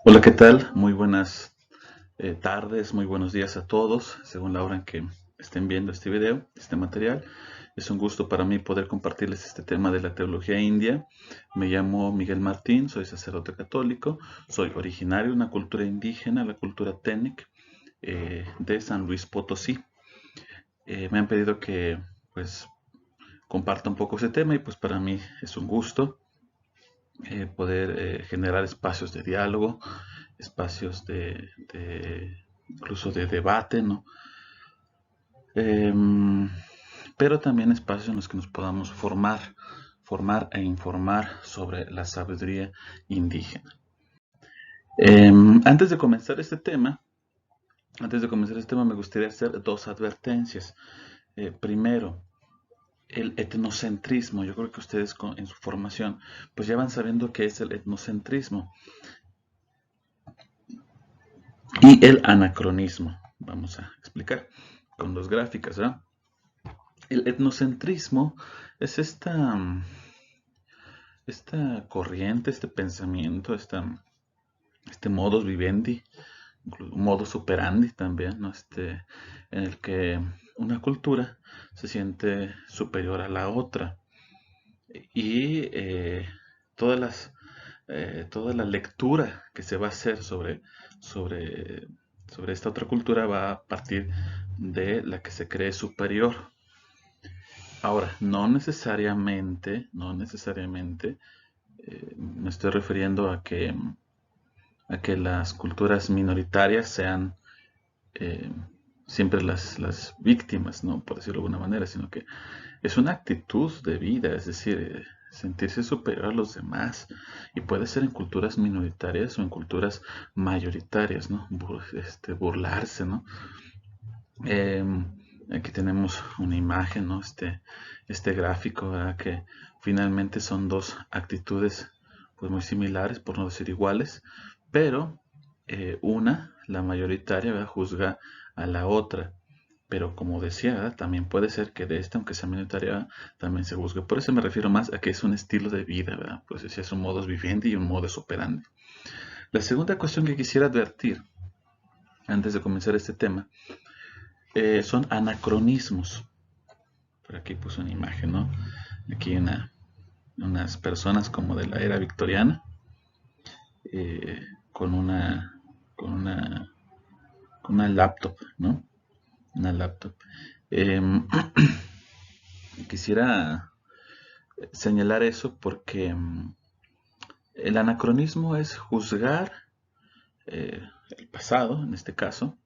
Hola, ¿qué tal? Muy buenas tardes, muy buenos días a todos, según la hora en que estén viendo este video, este material. Es un gusto para mí poder compartirles este tema de la teología india. Me llamo Miguel Martín, soy sacerdote católico, soy originario de una cultura indígena, la cultura Tenec, de San Luis Potosí. Me han pedido que pues comparta un poco ese tema y pues para mí es un gusto poder generar espacios de diálogo, espacios incluso de debate, ¿no? Em, pero también espacios en los que nos podamos formar e informar sobre la sabiduría indígena. Antes de comenzar este tema, me gustaría hacer dos advertencias. Primero, el etnocentrismo. Yo creo que ustedes en su formación pues ya van sabiendo qué es el etnocentrismo y el anacronismo. Vamos a explicar con dos gráficas, ¿verdad? El etnocentrismo es esta corriente, este pensamiento, este modus vivendi, modus operandi también, ¿no? En el que una cultura se siente superior a la otra y todas las, toda la lectura que se va a hacer sobre, sobre esta otra cultura va a partir de la que se cree superior. Ahora, no necesariamente me estoy refiriendo a que las culturas minoritarias sean eh, siempre las víctimas, ¿no? Por decirlo de alguna manera, sino que es una actitud de vida, es decir, sentirse superior a los demás. Y puede ser en culturas minoritarias o en culturas mayoritarias, ¿no? Burlarse, ¿no? Aquí tenemos una imagen, ¿no? Este gráfico, ¿verdad? Que finalmente son dos actitudes pues muy similares, por no decir iguales, pero la mayoritaria, ¿verdad? Juzga a la otra. Pero como decía, ¿verdad? También puede ser que de esta, aunque sea minoritaria, también se juzgue. Por eso me refiero más a que es un estilo de vida, ¿verdad? Pues decía, es un modus vivendi y un modus operandi. La segunda cuestión que quisiera advertir antes de comenzar este tema son anacronismos. Por aquí puse una imagen, ¿no? Aquí unas personas como de la era victoriana, eh, con una, con una, con una laptop, ¿no? Una laptop. Eh, quisiera señalar eso porque el anacronismo es juzgar el pasado, en este caso,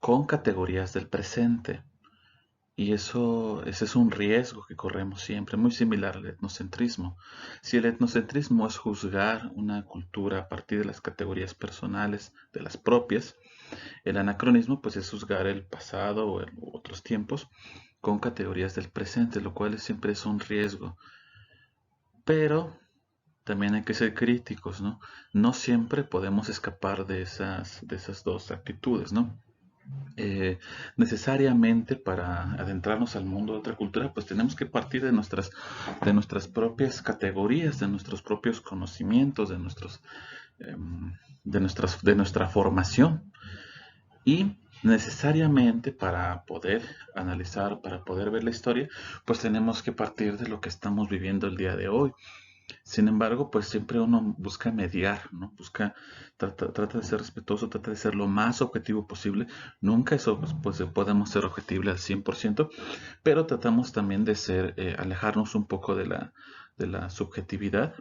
con categorías del presente. Y ese es un riesgo que corremos siempre, muy similar al etnocentrismo. Si el etnocentrismo es juzgar una cultura a partir de las categorías personales, de las propias, el anacronismo pues es juzgar el pasado o otros tiempos con categorías del presente, lo cual siempre es un riesgo. Pero también hay que ser críticos, ¿no? No siempre podemos escapar de esas dos actitudes, ¿no? Necesariamente para adentrarnos al mundo de otra cultura, pues tenemos que partir de nuestras propias categorías, de nuestros propios conocimientos, de nuestra formación. Y necesariamente para poder analizar, para poder ver la historia, pues tenemos que partir de lo que estamos viviendo el día de hoy. Sin embargo, pues siempre uno busca mediar, ¿no? Trata de ser respetuoso, trata de ser lo más objetivo posible. Nunca eso, pues podemos ser objetibles al 100%, pero tratamos también de alejarnos un poco de la subjetividad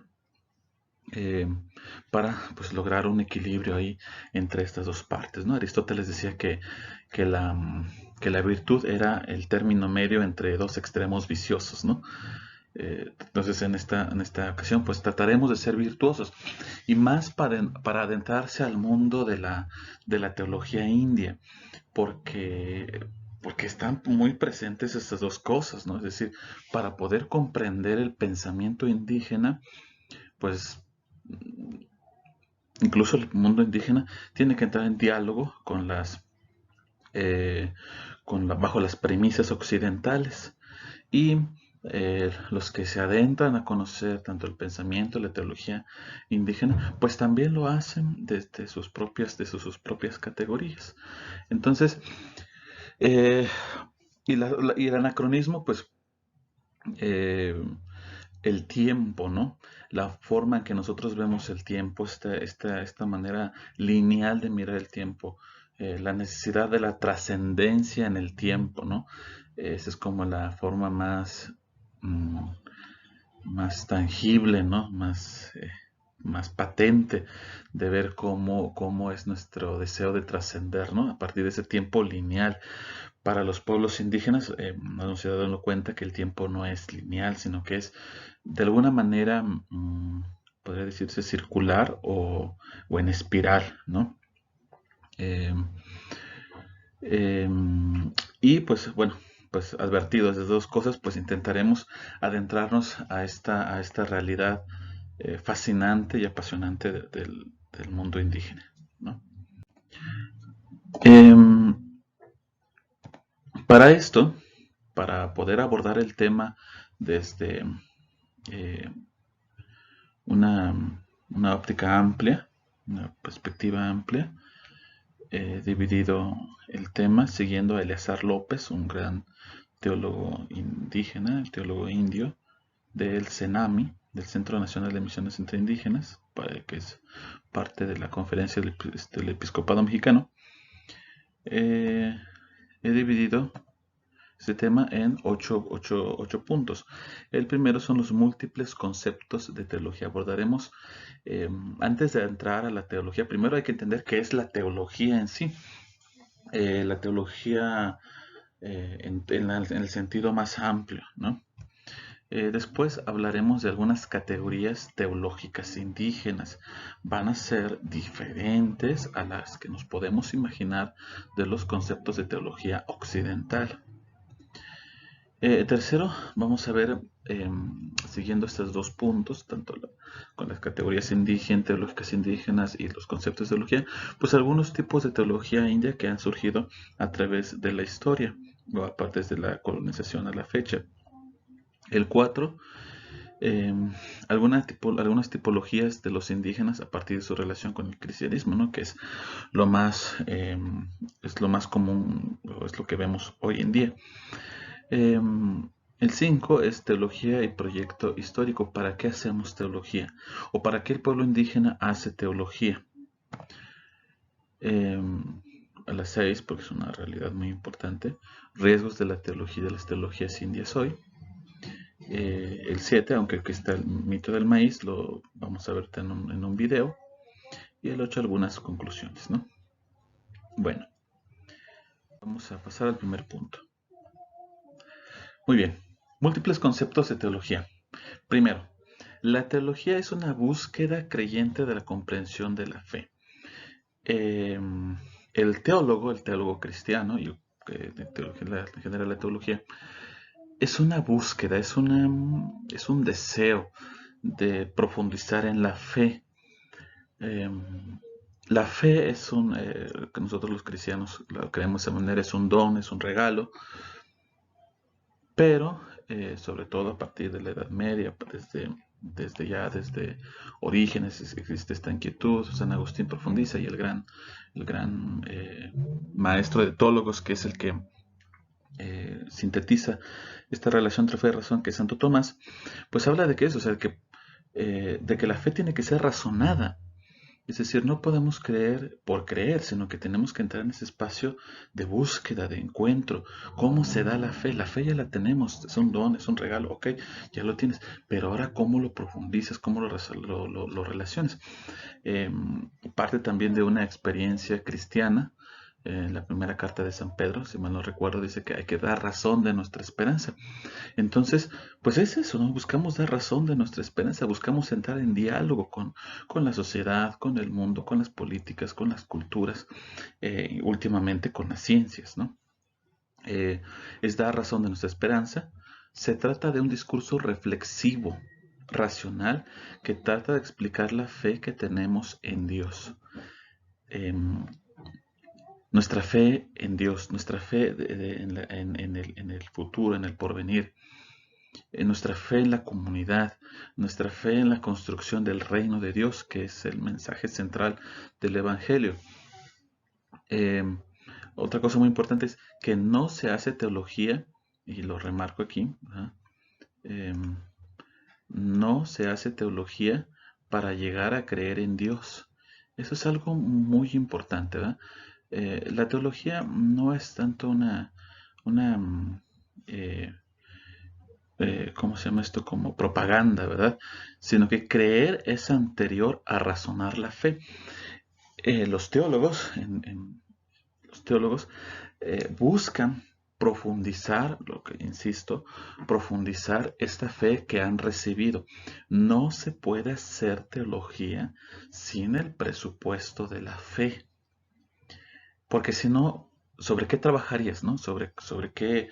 eh, para pues lograr un equilibrio ahí entre estas dos partes, ¿no? Aristóteles decía que que la virtud era el término medio entre dos extremos viciosos, ¿no? Entonces en esta ocasión pues trataremos de ser virtuosos y más para adentrarse al mundo de la teología india, porque están muy presentes estas dos cosas, ¿no? Es decir, para poder comprender el pensamiento indígena, pues incluso el mundo indígena tiene que entrar en diálogo con eh, bajo las premisas occidentales. Y los que se adentran a conocer tanto el pensamiento, la teología indígena, pues también lo hacen desde sus propias categorías. Entonces, eh, y el anacronismo, pues, eh, el tiempo, ¿no? La forma en que nosotros vemos el tiempo, esta manera lineal de mirar el tiempo, la necesidad de la trascendencia en el tiempo, ¿no? Esa es como la forma mm, más tangible, ¿no? Más patente de ver cómo es nuestro deseo de trascender, ¿no? A partir de ese tiempo lineal. Para los pueblos indígenas, nos hemos dado cuenta que el tiempo no es lineal, sino que es de alguna manera, podría decirse circular o en espiral, ¿no? Eh, eh, y pues bueno, pues advertidos de dos cosas, pues intentaremos adentrarnos a esta realidad fascinante y apasionante del mundo indígena, ¿no? Em, para esto, para poder abordar el tema desde eh, una, una óptica amplia, una perspectiva amplia, dividido el tema siguiendo a Eleazar López, un gran teólogo indígena, el teólogo indio del CENAMI, del Centro Nacional de Misiones entre Indígenas, que es parte de la conferencia del Episcopado Mexicano. He dividido este tema en ocho puntos. El primero son los múltiples conceptos de teología. Abordaremos, antes de entrar a la teología, primero hay que entender qué es la teología en sí. La teología en el sentido más amplio, ¿no? Después hablaremos de algunas categorías teológicas indígenas. Van a ser diferentes a las que nos podemos imaginar de los conceptos de teología occidental. Tercero, vamos a ver, siguiendo estos dos puntos, tanto con las categorías indígenas, teológicas indígenas y los conceptos de teología, pues algunos tipos de teología india que han surgido a través de la historia, o aparte desde la colonización a la fecha. El 4, eh, algunas tipologías de los indígenas a partir de su relación con el cristianismo, ¿no? Que es lo más común, o es lo que vemos hoy en día. El 5 es teología y proyecto histórico. ¿Para qué hacemos teología? ¿O para qué el pueblo indígena hace teología? A las 6, porque es una realidad muy importante, riesgos de la teología y de las teologías indias hoy. El 7, aunque aquí está el mito del maíz, lo vamos a ver en un video. Y el 8, algunas conclusiones, ¿no? Bueno, vamos a pasar al primer punto. Muy bien, múltiples conceptos de teología. Primero, la teología es una búsqueda creyente de la comprensión de la fe. El teólogo cristiano, y de teología, en general la teología, es una búsqueda, es un deseo de profundizar en la fe. La fe que nosotros los cristianos lo creemos de esa manera, es un don, es un regalo, pero sobre todo a partir de la Edad Media, desde Orígenes existe esta inquietud. San Agustín profundiza, y el gran maestro de teólogos, que es el que sintetiza esta relación entre fe y razón, que es Santo Tomás, pues habla de que eso, o sea, de que la fe tiene que ser razonada. Es decir, no podemos creer por creer, sino que tenemos que entrar en ese espacio de búsqueda, de encuentro. ¿Cómo se da la fe? La fe ya la tenemos, es un don, es un regalo, ok, ya lo tienes, pero ahora ¿cómo lo profundizas? ¿Cómo lo relacionas? Eh, Parte también de una experiencia cristiana. En la primera carta de San Pedro, si mal no recuerdo, dice que hay que dar razón de nuestra esperanza. Entonces, pues es eso, ¿no? Buscamos dar razón de nuestra esperanza, buscamos entrar en diálogo con la sociedad, con el mundo, con las políticas, con las culturas, y últimamente con las ciencias, ¿no? Es dar razón de nuestra esperanza. Se trata de un discurso reflexivo, racional, que trata de explicar la fe que tenemos en Dios. Em, Nuestra fe en Dios, nuestra fe en el futuro, en el porvenir. nuestra fe en la comunidad, nuestra fe en la construcción del reino de Dios, que es el mensaje central del Evangelio. Eh, Otra cosa muy importante es que no se hace teología, y lo remarco aquí, ¿verdad? Eh, no se hace teología para llegar a creer en Dios. Eso es algo muy importante, ¿verdad? La teología no es tanto una eh, ¿cómo se llama esto? Como propaganda, ¿verdad? Sino que creer es anterior a razonar la fe. Los teólogos, los teólogos buscan profundizar, lo que insisto, profundizar esta fe que han recibido. No se puede hacer teología sin el presupuesto de la fe, porque si no, ¿sobre qué trabajarías, no? Sobre qué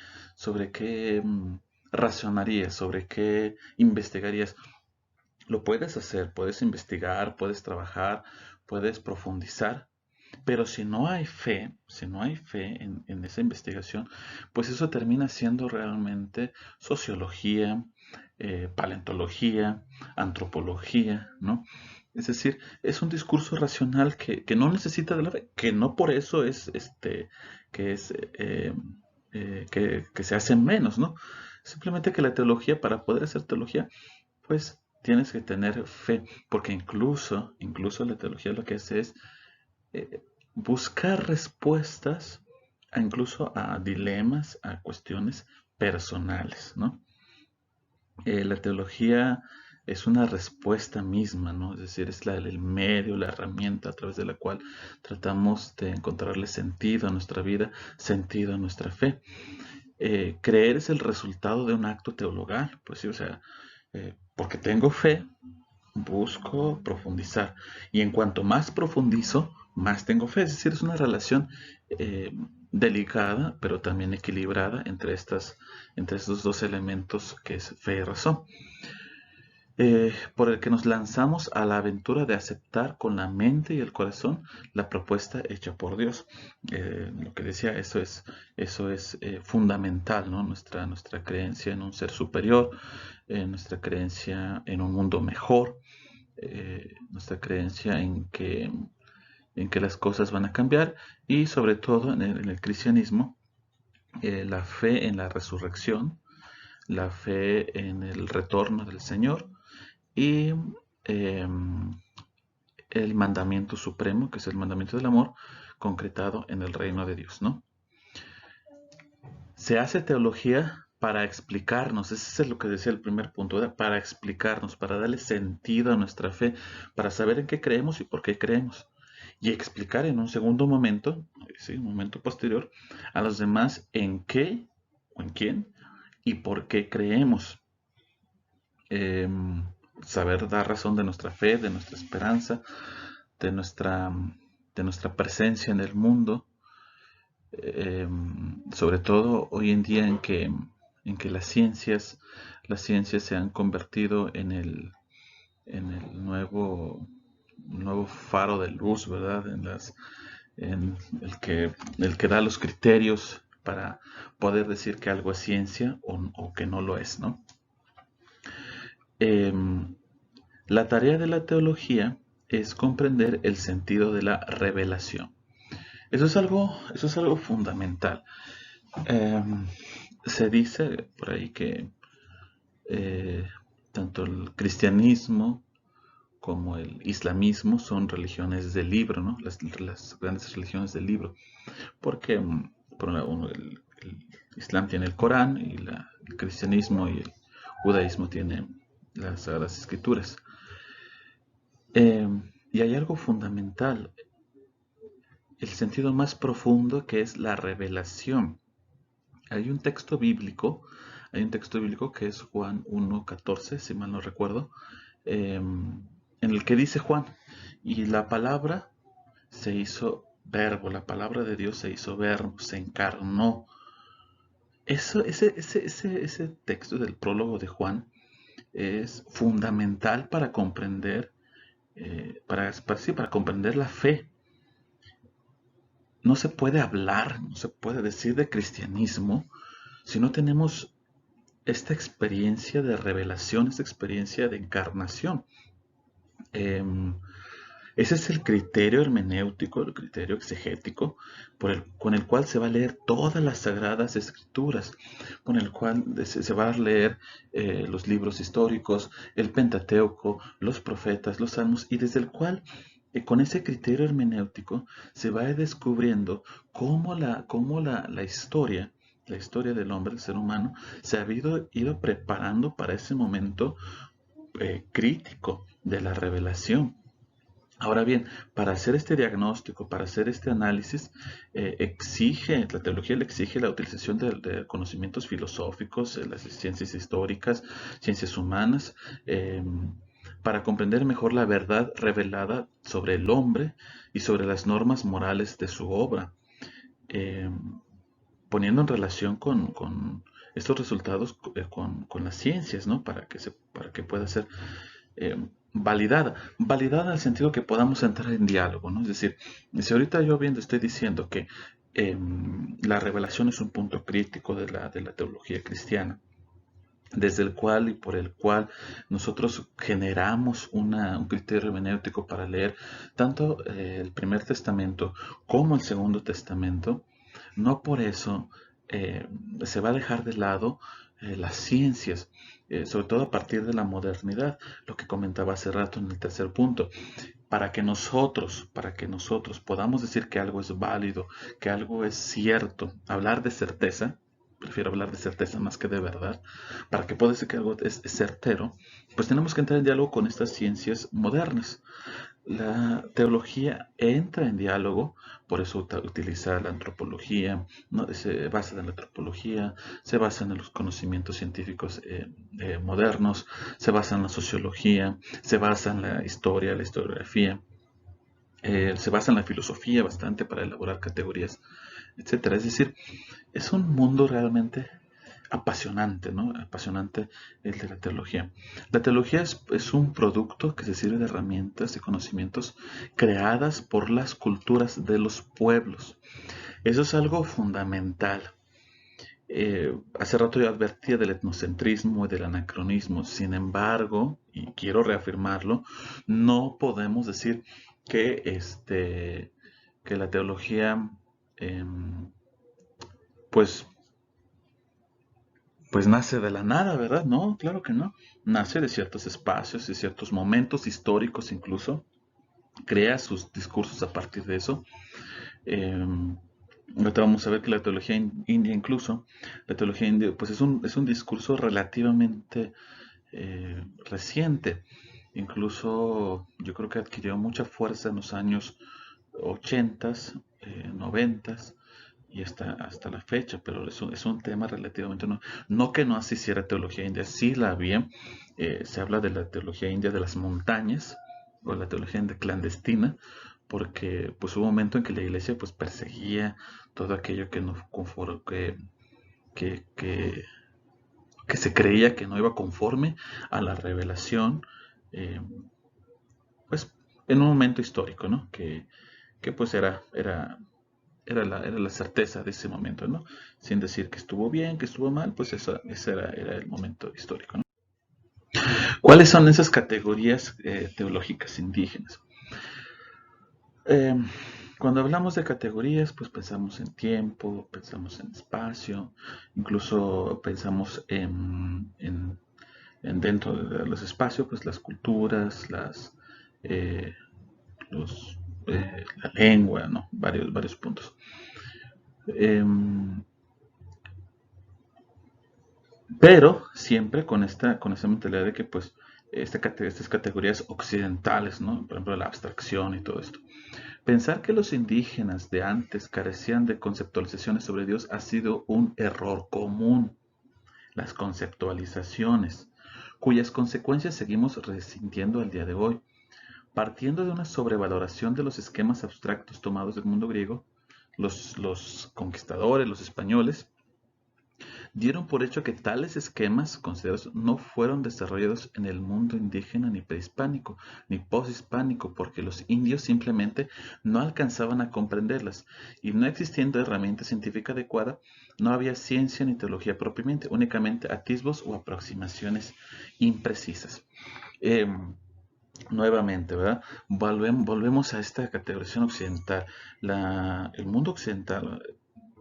razonarías, sobre qué investigarías. Lo puedes hacer, puedes investigar, puedes trabajar, puedes profundizar, pero si no hay fe en esa investigación, pues eso termina siendo realmente sociología, paleontología, antropología, ¿no? Es decir, es un discurso racional que no necesita de la fe, que no por eso es que es que se hace menos, ¿no? Simplemente que la teología, para poder hacer teología, pues tienes que tener fe, porque incluso la teología lo que hace es eh, buscar respuestas incluso a dilemas, a cuestiones personales, ¿no? La teología es una respuesta misma, ¿no? Es decir, es el medio, la herramienta a través de la cual tratamos de encontrarle sentido a nuestra vida, sentido a nuestra fe. Creer es el resultado de un acto teologal, pues sí, o sea, porque tengo fe, busco profundizar. Y en cuanto más profundizo, más tengo fe. Es decir, es una relación eh, delicada, pero también equilibrada entre estos dos elementos que es fe y razón. Por el que nos lanzamos a la aventura de aceptar con la mente y el corazón la propuesta hecha por Dios. Lo que decía, eso es fundamental, ¿no? Nuestra creencia en un ser superior, nuestra creencia en un mundo mejor, nuestra creencia en que las cosas van a cambiar y sobre todo en el cristianismo, la fe en la resurrección, la fe en el retorno del Señor y eh, el mandamiento supremo, que es el mandamiento del amor, concretado en el reino de Dios, ¿no? Se hace teología para explicarnos, ese es lo que decía el primer punto, ¿verdad? Para explicarnos, para darle sentido a nuestra fe, para saber en qué creemos y por qué creemos. Y explicar en un segundo momento, ¿sí? Un momento posterior, a los demás en qué o en quién y por qué creemos. Eh, Saber dar razón de nuestra fe, de nuestra esperanza, de nuestra, de nuestra presencia en el mundo, eh, sobre todo hoy en día en que las ciencias se han convertido en el nuevo faro de luz, ¿verdad? En el que da los criterios para poder decir que algo es ciencia o que no lo es, ¿no? Eh, la tarea de la teología es comprender el sentido de la revelación. Eso es algo fundamental. Eh, Se dice por ahí que eh, tanto el cristianismo como el islamismo son religiones del libro, ¿no? Las grandes religiones del libro. Porque, por un lado, el Islam tiene el Corán y el cristianismo y el judaísmo tienen las Sagradas Escrituras. Eh, y hay algo fundamental, el sentido más profundo que es la revelación. Hay un texto bíblico, hay un texto bíblico que es Juan 1:14, si mal no recuerdo, en el que dice Juan, y la palabra se hizo verbo, la palabra de Dios se hizo verbo, se encarnó. Ese texto del prólogo de Juan es fundamental para comprender, sí, para comprender la fe. No se puede hablar, no se puede decir de cristianismo si no tenemos esta experiencia de revelación, esta experiencia de encarnación. Ese es el criterio hermenéutico, el criterio exegético, con el cual se va a leer todas las sagradas escrituras, con el cual se va a leer los libros históricos, el Pentateuco, los profetas, los salmos, y desde el cual, con ese criterio hermenéutico, se va descubriendo cómo la historia del hombre, del ser humano, se ha ido preparando para ese momento crítico de la revelación. Ahora bien, para hacer este diagnóstico, para hacer este análisis, la teología le exige la utilización de conocimientos filosóficos, las ciencias históricas, ciencias humanas, para comprender mejor la verdad revelada sobre el hombre y sobre las normas morales de su obra, eh, poniendo en relación con estos resultados con las ciencias, ¿no? Para que pueda ser eh, validada en el sentido que podamos entrar en diálogo, ¿no? Es decir, si ahorita yo viendo estoy diciendo que la revelación es un punto crítico de la teología cristiana, desde el cual y por el cual nosotros generamos un criterio hermenéutico para leer tanto el Primer Testamento como el Segundo Testamento, no por eso se va a dejar de lado las ciencias, sobre todo a partir de la modernidad, lo que comentaba hace rato en el tercer punto. Para que nosotros podamos decir que algo es válido, que algo es cierto, hablar de certeza, prefiero hablar de certeza más que de verdad, para que pueda decir que algo es certero, pues tenemos que entrar en diálogo con estas ciencias modernas. La teología entra en diálogo, por eso utiliza la antropología, ¿no? Se basa en la antropología, se basa en los conocimientos científicos modernos, se basa en la sociología, se basa en la historia, la historiografía, se basa en la filosofía bastante para elaborar categorías, etcétera. Es decir, es un mundo realmente apasionante, ¿no? Apasionante el de la teología. La teología es un producto que se sirve de herramientas y conocimientos creadas por las culturas de los pueblos. Eso es algo fundamental. Hace rato yo advertía del etnocentrismo y del anacronismo. Sin embargo, y quiero reafirmarlo, no podemos decir que, que la teología eh, pues pues nace de la nada, ¿verdad? No, claro que no. Nace de ciertos espacios, de ciertos momentos históricos incluso. Crea sus discursos a partir de eso. Eh, Ahorita vamos a ver que la teología india incluso, la teología india pues es un discurso relativamente reciente. Incluso yo creo que adquirió mucha fuerza en los años 80, 90 y hasta la fecha, pero es un tema relativamente nuevo. No que no asistiera teología india, sí la había. Se habla de la teología india de las montañas o la teología india clandestina, porque pues hubo un momento en que la iglesia pues perseguía todo aquello que no que, que, que se creía que no iba conforme a la revelación, eh, pues en un momento histórico, ¿no? Que pues era la certeza de ese momento, ¿no? Sin decir que estuvo bien, que estuvo mal, pues ese era el momento histórico, ¿no? ¿Cuáles son esas categorías teológicas indígenas? Eh, Cuando hablamos de categorías, pues pensamos en tiempo, pensamos en espacio, incluso pensamos en dentro de los espacios, pues las culturas, eh, la lengua, ¿no? Varios puntos. Eh, Pero siempre con esta mentalidad de que pues estas categorías occidentales, ¿no? Por ejemplo, la abstracción y todo esto. Pensar que los indígenas de antes carecían de conceptualizaciones sobre Dios ha sido un error común. Las conceptualizaciones, cuyas consecuencias seguimos resintiendo al día de hoy, partiendo de una sobrevaloración de los esquemas abstractos tomados del mundo griego, los conquistadores, los españoles, dieron por hecho que tales esquemas considerados no fueron desarrollados en el mundo indígena ni prehispánico, ni poshispánico, porque los indios simplemente no alcanzaban a comprenderlas, y no existiendo herramienta científica adecuada, no había ciencia ni teología propiamente, únicamente atisbos o aproximaciones imprecisas. Nuevamente, ¿verdad? Volvemos a esta categorización occidental. El mundo occidental,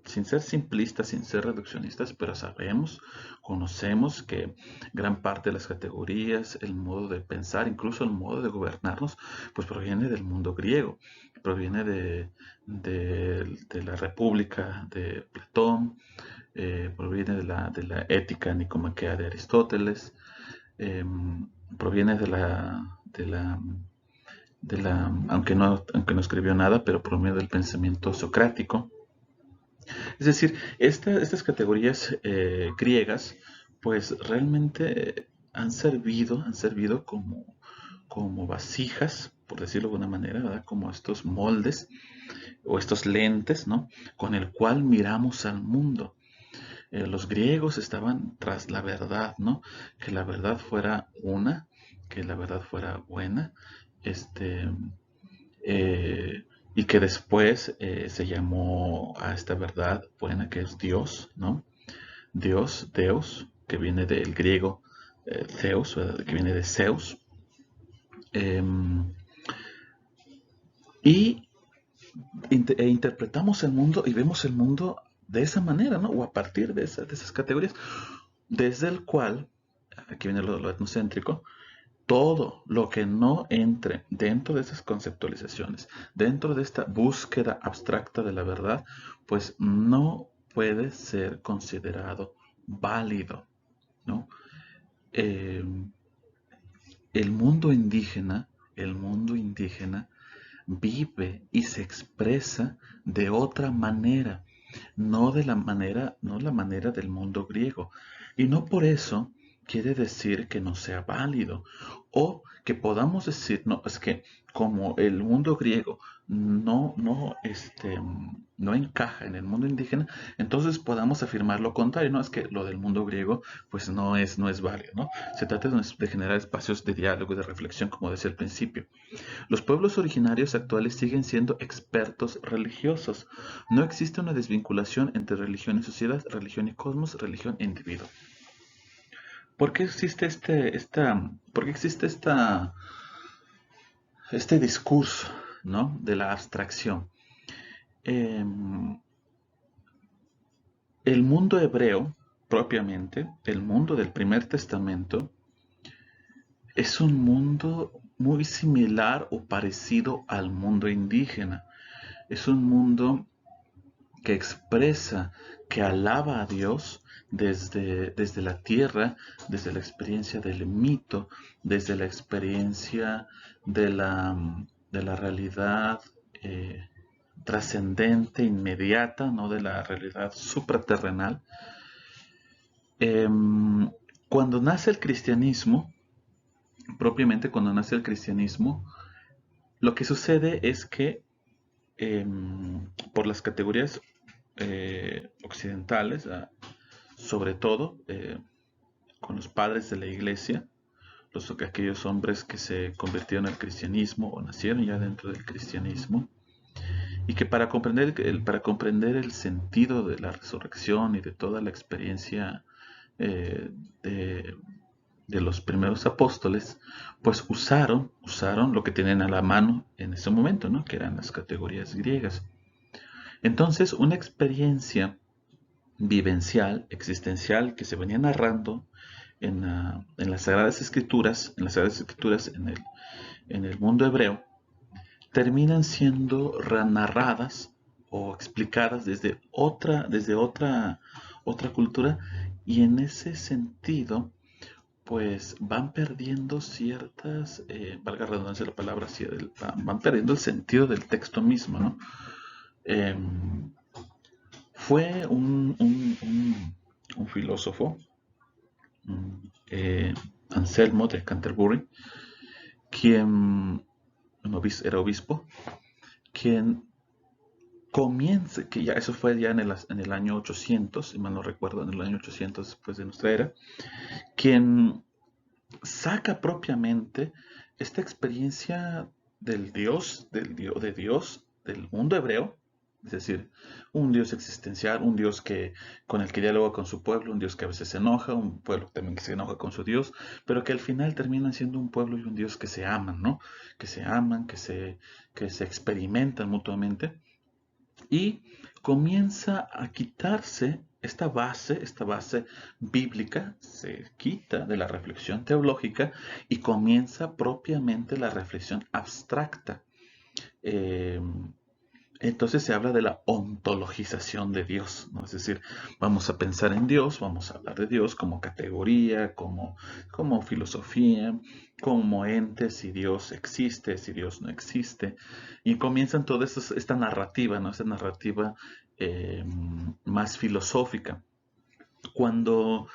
sin ser simplistas, sin ser reduccionistas, pero sabemos, conocemos que gran parte de las categorías, el modo de pensar, incluso el modo de gobernarnos, pues proviene del mundo griego, proviene de la República de Platón, proviene de la ética nicomaquea de Aristóteles, eh, proviene aunque no escribió nada, pero proviene del pensamiento socrático. Es decir, estas categorías griegas, pues realmente han servido como vasijas, por decirlo de alguna manera, ¿verdad? Como estos moldes o estos lentes, ¿no? Con el cual miramos al mundo. Los griegos estaban tras la verdad, ¿no? Que la verdad fuera una, que la verdad fuera buena, este, y que después se llamó a esta verdad buena que es Dios, ¿no? Dios, Deus, que viene del griego Zeus, ¿verdad? Que viene de Zeus. Eh, y interpretamos el mundo y vemos el mundo de esa manera, ¿no? O a partir de esas categorías, desde el cual, aquí viene lo etnocéntrico, todo lo que no entre dentro de esas conceptualizaciones, dentro de esta búsqueda abstracta de la verdad, pues no puede ser considerado válido, ¿no? Eh, el mundo indígena vive y se expresa de otra manera, no la manera del mundo griego. Y no por eso quiere decir que no sea válido o que podamos decir, no, es que como el mundo griego no encaja en el mundo indígena, entonces podamos afirmar lo contrario, no es que lo del mundo griego pues no es válido, ¿no? Se trata de generar espacios de diálogo y de reflexión, como decía al principio. Los pueblos originarios actuales siguen siendo expertos religiosos. No existe una desvinculación entre religión y sociedad, religión y cosmos, religión e individuo. ¿Por qué existe este discurso, ¿no? De la abstracción? Eh, el mundo hebreo, propiamente, el mundo del primer testamento, es un mundo muy similar o parecido al mundo indígena. Es un mundo que expresa, que alaba a Dios desde la tierra, desde la experiencia del mito, desde la experiencia de la realidad trascendente, inmediata, no de la realidad supraterrenal. Cuando nace el cristianismo, propiamente cuando nace el cristianismo, lo que sucede es que por las categorías occidentales, sobre todo con los padres de la iglesia, aquellos hombres que se convirtieron al cristianismo o nacieron ya dentro del cristianismo, y que para comprender el sentido de la resurrección y de toda la experiencia eh, de, de los primeros apóstoles, pues usaron lo que tenían a la mano en ese momento, ¿no? Que eran las categorías griegas. Entonces, una experiencia vivencial, existencial, que se venía narrando en las Sagradas Escrituras, en el mundo hebreo, terminan siendo narradas o explicadas desde otra cultura, y en ese sentido pues van perdiendo valga la redundancia de la palabra, van perdiendo el sentido del texto mismo, ¿no? Fue un filósofo, Anselmo de Canterbury, quien era obispo, quien comienza, que ya eso fue ya en el año 800, si mal no recuerdo, en el año 800 después de nuestra era, quien saca propiamente esta experiencia del Dios, de Dios, del mundo hebreo, es decir, un Dios existencial, un Dios con el que dialoga con su pueblo, un Dios que a veces se enoja, un pueblo también que se enoja con su Dios, pero que al final terminan siendo un pueblo y un Dios que se aman, ¿no? Que se aman, que se experimentan mutuamente y comienza a quitarse esta base bíblica, se quita de la reflexión teológica y comienza propiamente la reflexión abstracta. Eh, entonces se habla de la ontologización de Dios, ¿no? Es decir, vamos a pensar en Dios, vamos a hablar de Dios como categoría, como filosofía, como ente, si Dios existe, si Dios no existe. Y comienzan toda esta narrativa, ¿no? Esta narrativa eh, más filosófica. Cuando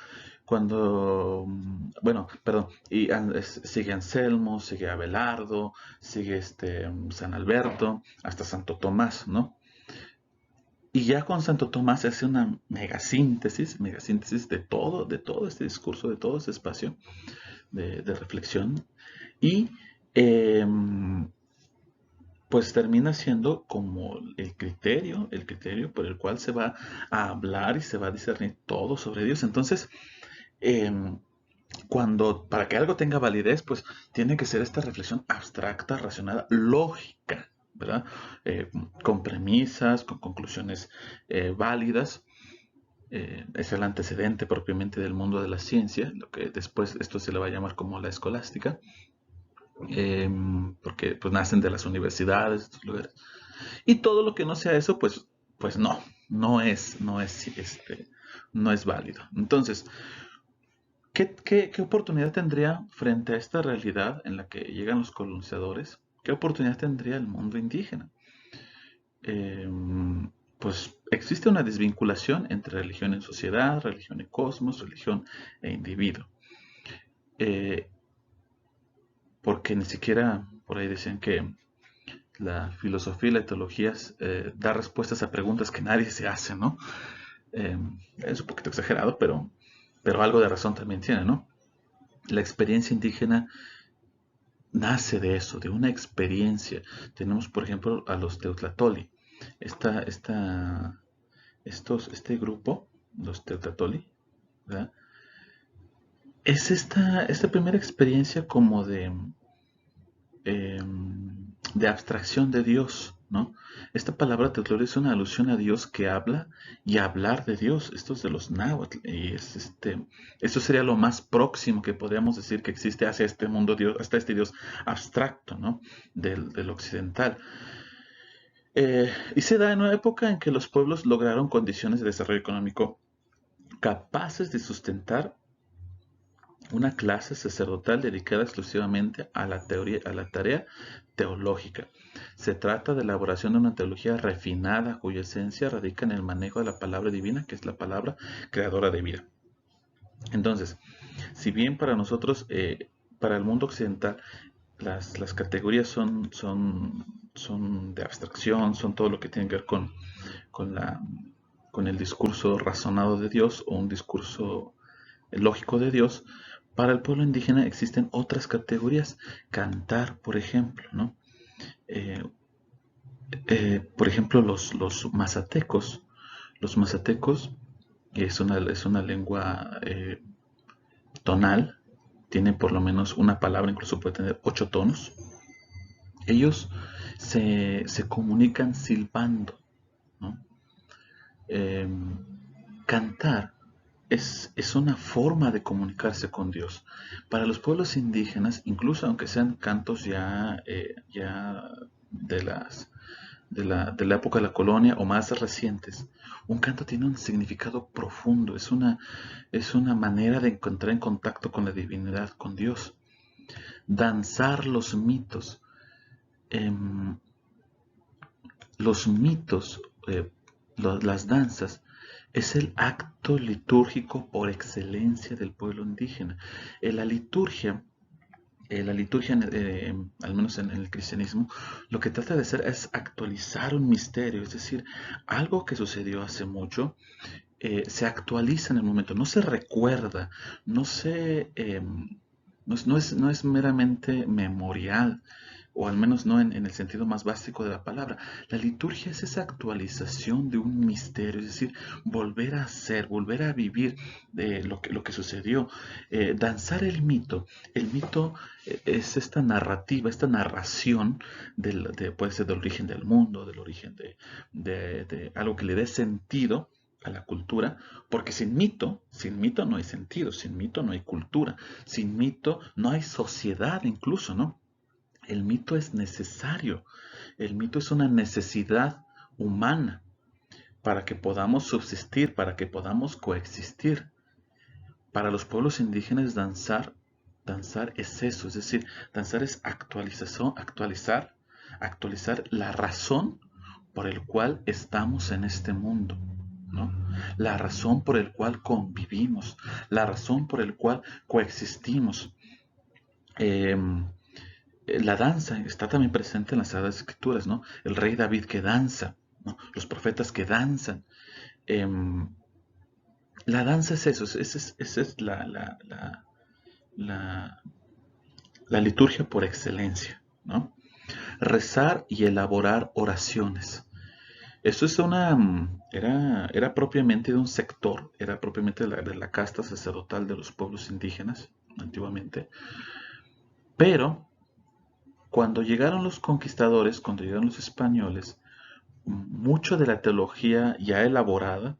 bueno, perdón, y sigue Anselmo, sigue Abelardo, sigue San Alberto, hasta Santo Tomás, ¿no? Y ya con Santo Tomás se hace una megasíntesis de todo este discurso, de todo este espacio de reflexión, y eh, pues termina siendo como el criterio por el cual se va a hablar y se va a discernir todo sobre Dios. Entonces, eh, para que algo tenga validez, pues tiene que ser esta reflexión abstracta, racionada, lógica, ¿verdad? Con premisas, con conclusiones válidas. Es el antecedente propiamente del mundo de la ciencia, lo que después esto se le va a llamar como la escolástica, eh, porque pues nacen de las universidades, estos lugares. Y todo lo que no sea eso, pues no, no es válido. Entonces, ¿qué oportunidad tendría frente a esta realidad en la que llegan los colonizadores? ¿Qué oportunidad tendría el mundo indígena? Eh, pues existe una desvinculación entre religión en sociedad, religión y cosmos, religión e individuo. Eh, Porque ni siquiera por ahí decían que la filosofía y la teología da respuestas a preguntas que nadie se hace, ¿no? Eh, es un poquito exagerado, pero algo de razón también tiene, ¿no? La experiencia indígena nace de eso, de una experiencia. Tenemos, por ejemplo, a los Teutlatoli. Esta, esta, este grupo, los Teutlatoli, ¿verdad? Es esta primera experiencia como eh, de abstracción de Dios, ¿no? Esta palabra Teutlatoli es una alusión a Dios que habla y hablar de Dios. Esto es de los náhuatl y esto sería lo más próximo que podríamos decir que existe hacia este mundo Dios, hasta este Dios abstracto, ¿no? Del occidental. Y se da en una época en que los pueblos lograron condiciones de desarrollo económico capaces de sustentar una clase sacerdotal dedicada exclusivamente a a la tarea teológica. Se trata de la elaboración de una teología refinada cuya esencia radica en el manejo de la palabra divina, que es la palabra creadora de vida. Entonces, si bien para nosotros, para el mundo occidental, las categorías son de abstracción, son todo lo que tiene que ver con, la, con el discurso razonado de Dios o un discurso lógico de Dios, para el pueblo indígena existen otras categorías. Cantar, por ejemplo, ¿no? Eh, por ejemplo, los mazatecos. Los mazatecos es una lengua tonal, tiene por lo menos una palabra, incluso puede tener 8 tonos. Ellos se comunican silbando, ¿no? Eh, Cantar es una forma de comunicarse con Dios. Para los pueblos indígenas, incluso aunque sean cantos ya de la época de la colonia o más recientes, un canto tiene un significado profundo, es una manera de encontrar en contacto con la divinidad, con Dios. Danzar em, los mitos, las danzas, es el acto litúrgico por excelencia del pueblo indígena. La liturgia La liturgia, al menos en el cristianismo, lo que trata de hacer es actualizar un misterio, es decir, algo que sucedió hace mucho, se actualiza en el momento, no se recuerda, no se, no es meramente memorial, o al menos no en el sentido más básico de la palabra. La liturgia es esa actualización de un misterio, es decir, volver a ser, volver a vivir lo que sucedió. Danzar el mito. El mito es esta narrativa, esta narración puede ser del origen del mundo, del origen de algo que le dé sentido a la cultura, porque sin mito no hay sentido, sin mito no hay cultura, sin mito no hay sociedad incluso, ¿no? El mito es necesario, el mito es una necesidad humana para que podamos subsistir, para que podamos coexistir. Para los pueblos indígenas danzar es eso, es decir, danzar es actualización, actualizar la razón por el cual estamos en este mundo, ¿no? La razón por el cual convivimos, la razón por el cual coexistimos. Eh, la danza está también presente en las Sagradas Escrituras, ¿no? El rey David que danza, ¿no? Los profetas que danzan. Eh, la danza es eso, esa es la, la liturgia por excelencia, ¿no? Rezar y elaborar oraciones. Esto es era propiamente de un sector, era propiamente de la casta sacerdotal de los pueblos indígenas, antiguamente. Pero cuando llegaron los conquistadores, cuando llegaron los españoles, mucho de la teología ya elaborada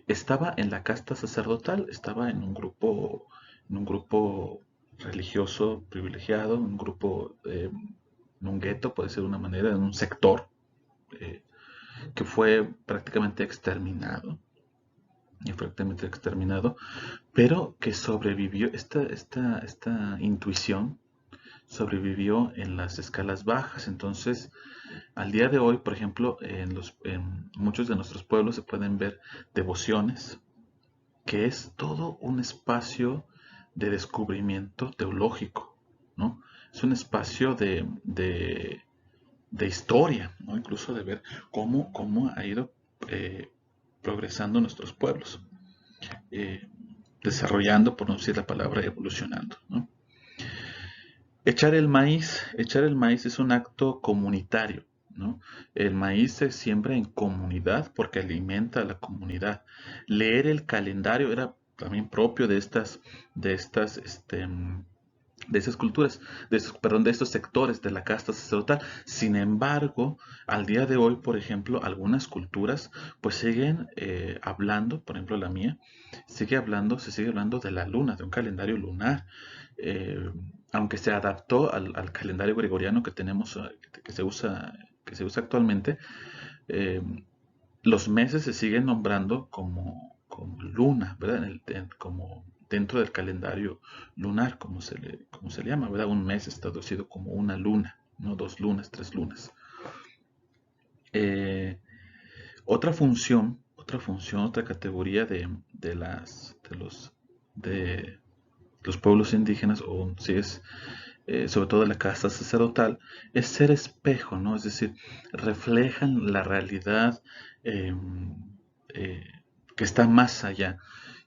estaba en la casta sacerdotal, estaba en un grupo religioso privilegiado, un grupo, en un gueto, puede ser de una manera, en un sector eh, que fue prácticamente exterminado, pero que sobrevivió, esta intuición sobrevivió en las escalas bajas. Entonces, al día de hoy, por ejemplo, en muchos de nuestros pueblos se pueden ver devociones, que es todo un espacio de descubrimiento teológico, ¿no? Es un espacio de historia, ¿no? Incluso de ver cómo ha ido eh, progresando nuestros pueblos, eh, desarrollando, por no decir la palabra, evolucionando, ¿no? Echar el maíz es un acto comunitario, ¿no? El maíz se siembra en comunidad porque alimenta a la comunidad. Leer el calendario era también propio de estas, de esas culturas, perdón, de estos sectores de la casta sacerdotal. Sin embargo, al día de hoy, por ejemplo, algunas culturas pues siguen hablando, por ejemplo la mía, se sigue hablando de la luna, de un calendario lunar. Eh, Aunque se adaptó al calendario gregoriano que tenemos, que se usa actualmente, eh, los meses se siguen nombrando como luna, ¿verdad? Como dentro del calendario lunar, como se le llama, ¿verdad? Un mes es traducido como una luna, no dos lunas, tres lunas. Eh, otra categoría de los pueblos indígenas, o si es sobre todo de la casta sacerdotal, es ser espejo, ¿no? Es decir, reflejan la realidad eh, eh, que está más allá.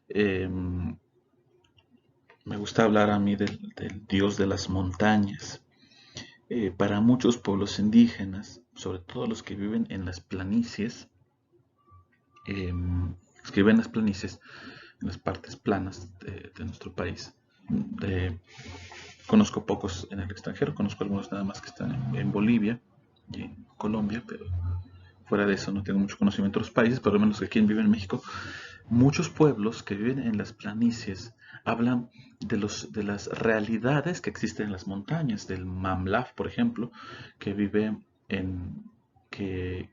Eh, Me gusta hablar a mí del dios de las montañas. Para muchos pueblos indígenas, sobre todo los que viven en las planicies, los que viven en las planicies, en las partes planas de nuestro país, de, conozco pocos en el extranjero, conozco algunos nada más que están en Bolivia y en Colombia, pero fuera de eso no tengo mucho conocimiento de otros países, pero al menos que quien vive en México. Muchos pueblos que viven en las planicies hablan de las realidades que existen en las montañas, del Mamlaf, por ejemplo, que vive en, que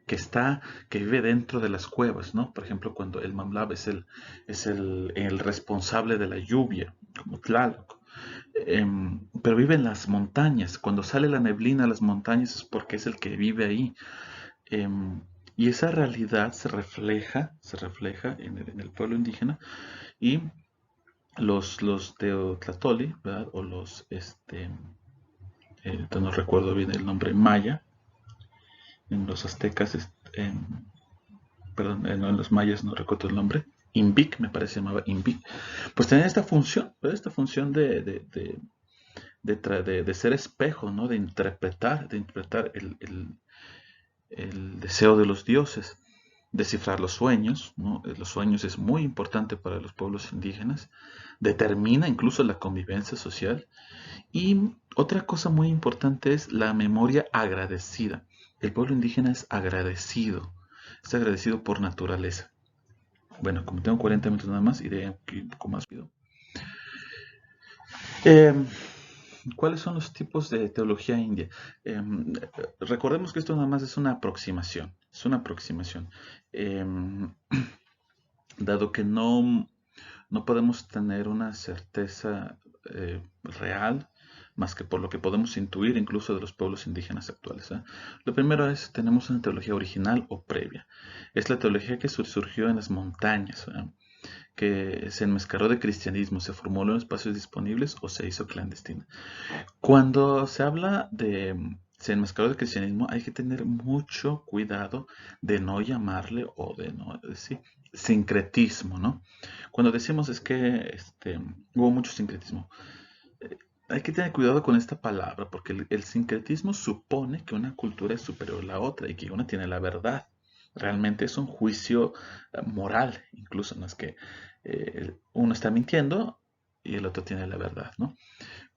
vive dentro de las cuevas, ¿no? Por ejemplo, cuando el Mamlaf es el responsable de la lluvia, como Tlaloc. Pero vive en las montañas. Cuando sale la neblina a las montañas es porque es el que vive ahí. Em, y esa realidad se refleja en el pueblo indígena y los Teotlatoli, ¿verdad? O no recuerdo bien el nombre maya, en los aztecas, perdón, no, en los mayas no recuerdo el nombre, Invic, me parece, se llamaba Invic, pues tenían esta función, ¿verdad? Esta función de ser espejo, ¿no? De interpretar el deseo de los dioses, descifrar los sueños, ¿no? Los sueños es muy importante para los pueblos indígenas, determina incluso la convivencia social. Y otra cosa muy importante es la memoria agradecida. El pueblo indígena es agradecido por naturaleza. Bueno, como tengo 40 minutos nada más, iré aquí un poco más rápido. Eh, ¿Cuáles son los tipos de teología india? Eh, Recordemos que esto nada más es una aproximación. Es una aproximación. Eh, Dado que no podemos tener una certeza real más que por lo que podemos intuir incluso de los pueblos indígenas actuales. Lo primero es, tenemos una teología original o previa. Es la teología que surgió en las montañas, que se enmascaró de cristianismo, se formuló en espacios disponibles o se hizo clandestina. Cuando se habla de se enmascaró de cristianismo, hay que tener mucho cuidado de no llamarle o de no decir sincretismo, ¿no? Cuando decimos es que hubo mucho sincretismo, hay que tener cuidado con esta palabra porque el sincretismo supone que una cultura es superior a la otra y que una tiene la verdad. Realmente es un juicio moral, incluso no es que uno está mintiendo y el otro tiene la verdad, ¿no?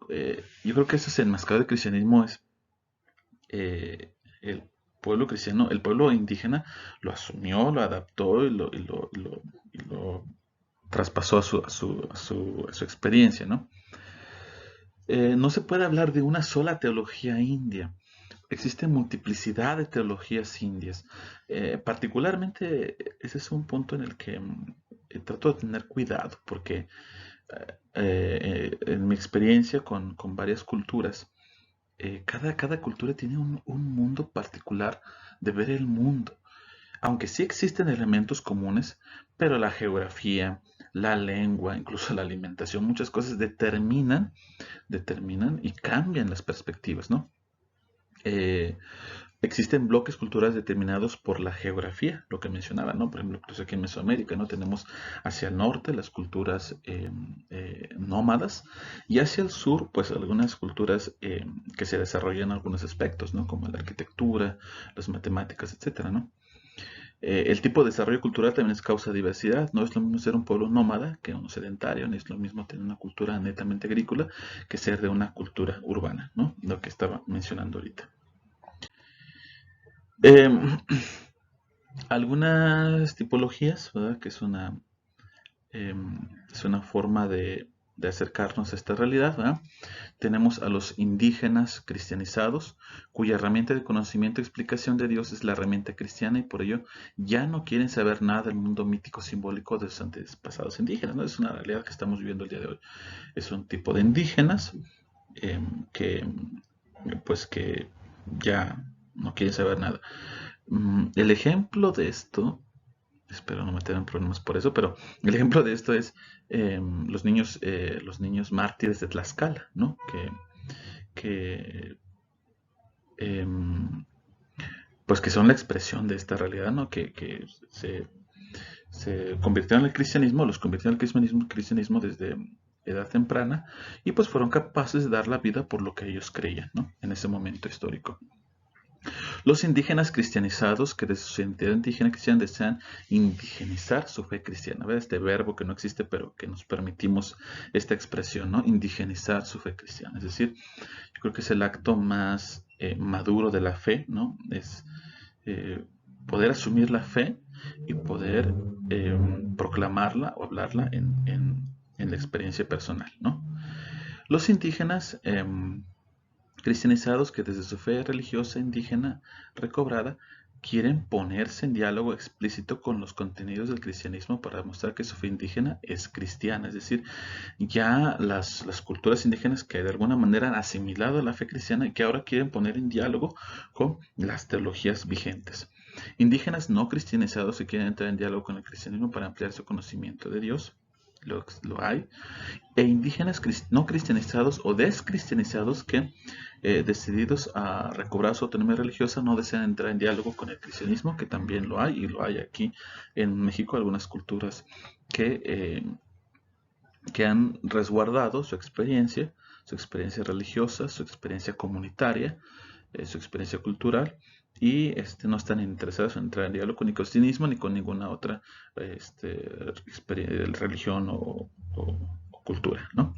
Yo creo que ese es el enmascarado de cristianismo es el pueblo cristiano, el pueblo indígena lo asumió, lo adaptó y lo traspasó a su experiencia, ¿no? No se puede hablar de una sola teología india. Existe multiplicidad de teologías indias. Particularmente, ese es un punto en el que trato de tener cuidado, porque en mi experiencia con varias culturas, cada cultura tiene un mundo particular de ver el mundo. Aunque sí existen elementos comunes, pero la geografía, la lengua, incluso la alimentación, muchas cosas determinan y cambian las perspectivas, ¿no? Eh, Existen bloques culturales determinados por la geografía, lo que mencionaba, ¿no? Por ejemplo, pues aquí en Mesoamérica, ¿no? Tenemos hacia el norte las culturas nómadas y hacia el sur, pues algunas culturas que se desarrollan en algunos aspectos, ¿no? Como la arquitectura, las matemáticas, etcétera, ¿no? El tipo de desarrollo cultural también es causa de diversidad. No es lo mismo ser un pueblo nómada que uno sedentario, no es lo mismo tener una cultura netamente agrícola que ser de una cultura urbana, ¿no? Lo que estaba mencionando ahorita. Eh, Algunas tipologías, ¿verdad? Que es una forma de acercarnos a esta realidad, ¿verdad? Tenemos a los indígenas cristianizados, cuya herramienta de conocimiento y explicación de Dios es la herramienta cristiana y por ello ya no quieren saber nada del mundo mítico simbólico de sus antepasados indígenas, ¿no? Es una realidad que estamos viviendo el día de hoy. Es un tipo de indígenas que, pues que ya no quieren saber nada. El ejemplo de esto, espero no meter en problemas por eso, pero el ejemplo de esto es los niños mártires de Tlaxcala, ¿no? Que em, pues que son la expresión de esta realidad, ¿no? Que se convirtieron en el cristianismo, los convirtieron en el cristianismo desde edad temprana y pues fueron capaces de dar la vida por lo que ellos creían, ¿no? En ese momento histórico. Los indígenas cristianizados que de su identidad indígena cristiana desean indigenizar su fe cristiana. ¿Ves? Este verbo que no existe pero que nos permitimos esta expresión, ¿no? Indigenizar su fe cristiana. Es decir, yo creo que es el acto más maduro de la fe, ¿no? Es poder asumir la fe y poder proclamarla o hablarla en la experiencia personal, ¿no? Los indígenas cristianizados que desde su fe religiosa indígena recobrada quieren ponerse en diálogo explícito con los contenidos del cristianismo para demostrar que su fe indígena es cristiana, es decir, ya las culturas indígenas que de alguna manera han asimilado la fe cristiana y que ahora quieren poner en diálogo con las teologías vigentes. Indígenas no cristianizados que quieren entrar en diálogo con el cristianismo para ampliar su conocimiento de Dios. lo hay, e indígenas no cristianizados o descristianizados que, decididos a recobrar su autonomía religiosa, no desean entrar en diálogo con el cristianismo, que también lo hay, y lo hay aquí en México, algunas culturas que han resguardado su experiencia religiosa, su experiencia comunitaria, su experiencia cultural, y no están interesados en entrar en diálogo con el cristianismo ni con ninguna otra religión o cultura, ¿no?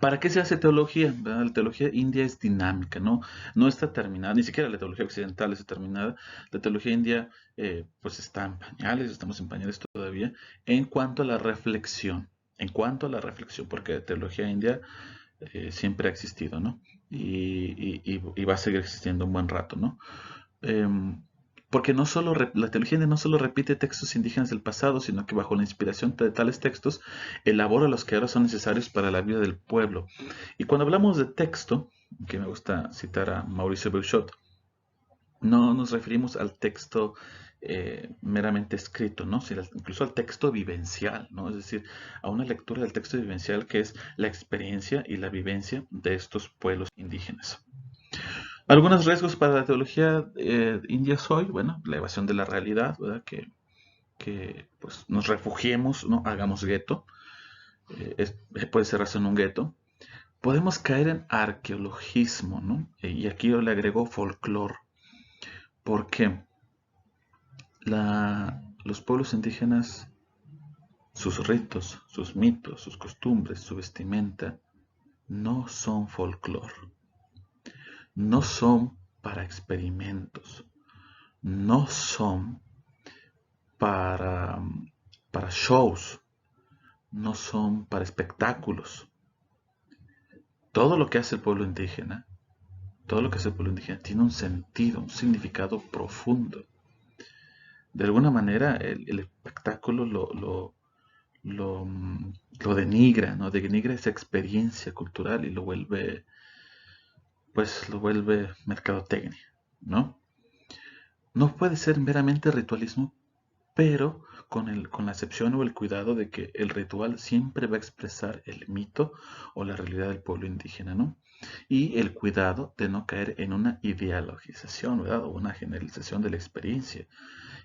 ¿Para qué se hace teología? ¿Verdad? La teología india es dinámica, ¿no? No está terminada, ni siquiera la teología occidental está terminada. La teología india, pues está en pañales, estamos en pañales todavía, en cuanto a la reflexión, porque la teología india siempre ha existido, ¿no? Y va a seguir existiendo un buen rato, ¿no? Porque la teología india no solo repite textos indígenas del pasado, sino que bajo la inspiración de tales textos elabora los que ahora son necesarios para la vida del pueblo. Y cuando hablamos de texto, que me gusta citar a Mauricio Beuchot, no nos referimos al texto meramente escrito, ¿no? Sino incluso al texto vivencial, ¿no? Es decir, a una lectura del texto vivencial que es la experiencia y la vivencia de estos pueblos indígenas. Algunos riesgos para la teología india hoy, bueno, la evasión de la realidad, ¿verdad? Que pues, nos refugiemos, no hagamos gueto, puede cerrarse en un gueto. Podemos caer en arqueologismo, ¿no? Y aquí yo le agrego folclore, porque los pueblos indígenas, sus ritos, sus mitos, sus costumbres, su vestimenta, no son folclore, no son para experimentos, no son para, para shows, no son para espectáculos. Todo lo que hace el pueblo indígena, tiene un sentido, un significado profundo. De alguna manera, el espectáculo lo denigra, ¿no? Denigra esa experiencia cultural y lo vuelve mercadotecnia, ¿no? No puede ser meramente ritualismo, pero con la excepción o el cuidado de que el ritual siempre va a expresar el mito o la realidad del pueblo indígena, ¿no? Y el cuidado de no caer en una ideologización, ¿verdad? O una generalización de la experiencia.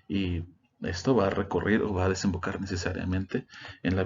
Y esto va a recurrir o va a desembocar necesariamente en la